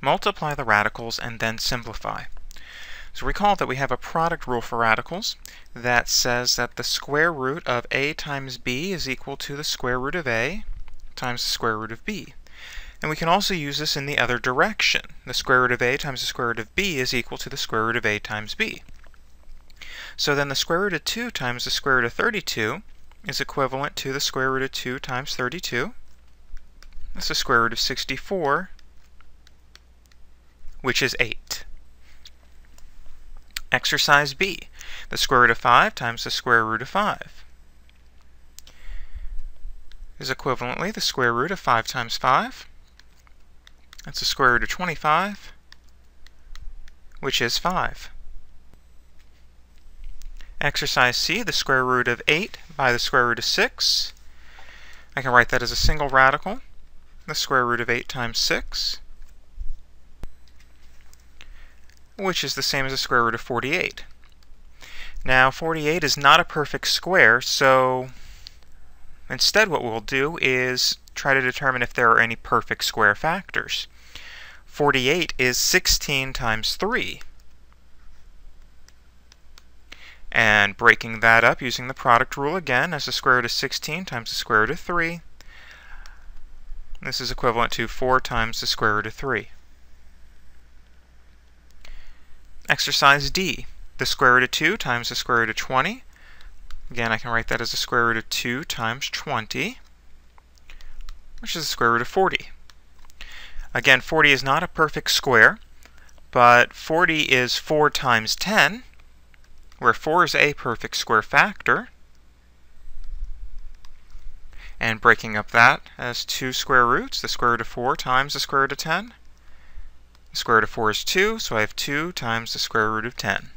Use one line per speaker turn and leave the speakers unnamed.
multiply the radicals, and then simplify. So recall that we have a product rule for radicals that says that the square root of a times b is equal to the square root of a times the square root of b. And we can also use this in the other direction. The square root of a times the square root of b is equal to the square root of a times b. So then the square root of 2 times the square root of 32 is equivalent to the square root of 2 times 32. That's the square root of 64, which is 8. Exercise B. The square root of 5 times the square root of 5 is equivalently the square root of 5 times 5. That's the square root of 25, which is 5. Exercise C, the square root of 8 by the square root of 6. I can write that as a single radical, the square root of 8 times 6, which is the same as the square root of 48. Now, 48 is not a perfect square, so instead what we'll do is try to determine if there are any perfect square factors. 48 is 16 times 3. And breaking that up using the product rule again as the square root of 16 times the square root of 3, this is equivalent to 4 times the square root of 3. Exercise D, the square root of 2 times the square root of 20. Again, I can write that as the square root of 2 times 20, which is the square root of 40. Again, 40 is not a perfect square, but 40 is 4 times 10, where 4 is a perfect square factor. And breaking up that as two square roots, the square root of 4 times the square root of 10. The square root of 4 is 2, so I have 2 times the square root of 10.